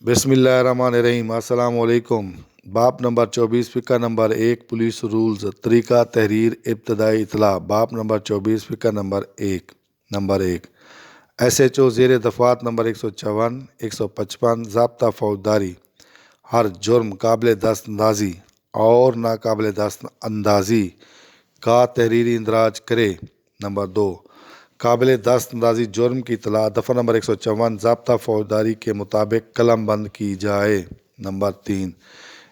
بسم اللہ الرحمن الرحیم۔ السلام علیکم۔ باب نمبر 24 فقہ نمبر 1 پولیس رولز طریقہ تحریر ابتدائی اطلاع۔ باب نمبر 24 فقہ نمبر 1 ایس ایچ او زیر دفعات نمبر 154 155 ضابطہ فوجداری ہر جرم قابل دست اندازی اور ناقابل دست اندازی کا تحریری اندراج کرے۔ نمبر 2 قابل دست اندازی جرم کی اطلاع دفعہ نمبر 154 ضابطہ فوجداری کے مطابق قلم بند کی جائے۔ نمبر 3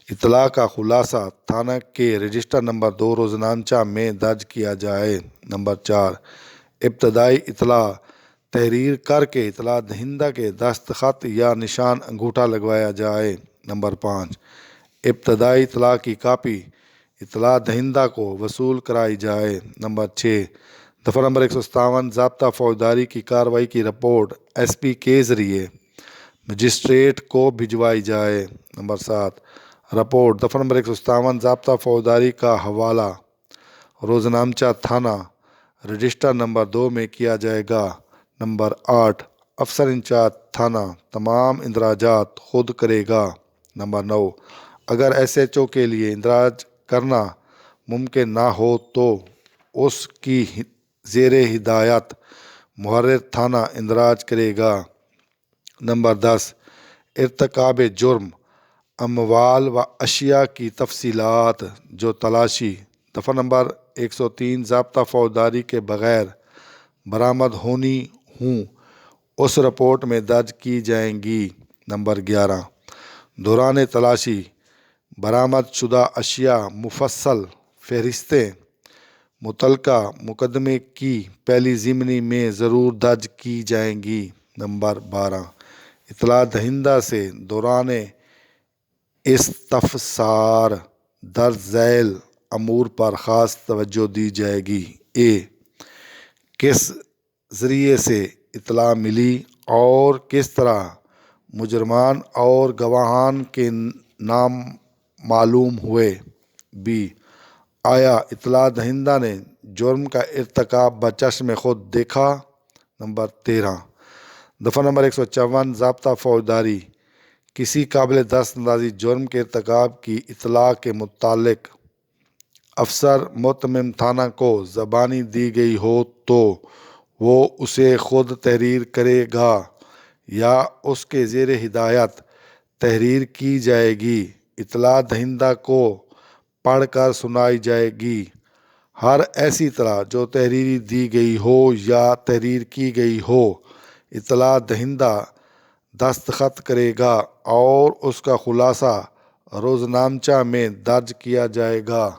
اطلاع کا خلاصہ تھانہ کے رجسٹر نمبر 2 روزنامچہ میں درج کیا جائے۔ نمبر 4 ابتدائی اطلاع تحریر کر کے اطلاع دہندہ کے دستخط یا نشان انگوٹھا لگوایا جائے۔ نمبر 5 ابتدائی اطلاع کی کاپی اطلاع دہندہ کو وصول کرائی جائے۔ نمبر 6 دفعہ نمبر 157 ضابطہ فوجداری کی کارروائی کی رپورٹ ایس پی کے ذریعے مجسٹریٹ کو بھجوائی جائے۔ نمبر 7 رپورٹ دفعہ نمبر 157 ضابطہ فوجداری کا حوالہ روزنامچہ تھانہ رجسٹر نمبر 2 میں کیا جائے گا۔ نمبر 8 افسر انچارج تھانہ تمام اندراجات خود کرے گا۔ نمبر 9 اگر ایس ایچ او کے لیے اندراج کرنا ممکن نہ ہو تو اس کی زیر ہدایت محرر تھانہ اندراج کرے گا۔ نمبر 10 ارتکاب جرم اموال و اشیاء کی تفصیلات جو تلاشی دفعہ نمبر 103 ضابطہ فوجداری کے بغیر برآمد ہونی ہوں اس رپورٹ میں درج کی جائیں گی۔ نمبر 11 دوران تلاشی برآمد شدہ اشیاء مفصل فہرستیں متعلقہ مقدمے کی پہلی ضمنی میں ضرور درج کی جائیں گی۔ نمبر 12 اطلاع دہندہ سے دوران استفسار درج ذیل امور پر خاص توجہ دی جائے گی۔ کس ذریعے سے اطلاع ملی اور کس طرح مجرمان اور گواہان کے نام معلوم ہوئے۔ آیا اطلاع دہندہ نے جرم کا ارتکاب بچشم خود دیکھا۔ نمبر 13 دفعہ نمبر 154 ضابطہ فوجداری کسی قابل دست اندازی جرم کے ارتکاب کی اطلاع کے متعلق افسر متمم تھانہ کو زبانی دی گئی ہو تو وہ اسے خود تحریر کرے گا یا اس کے زیر ہدایت تحریر کی جائے گی۔ اطلاع دہندہ کو پڑھ کر سنائی جائے گی۔ ہر ایسی اطلاع جو تحریری دی گئی ہو یا تحریر کی گئی ہو اطلاع دہندہ دستخط کرے گا اور اس کا خلاصہ روزنامچہ میں درج کیا جائے گا۔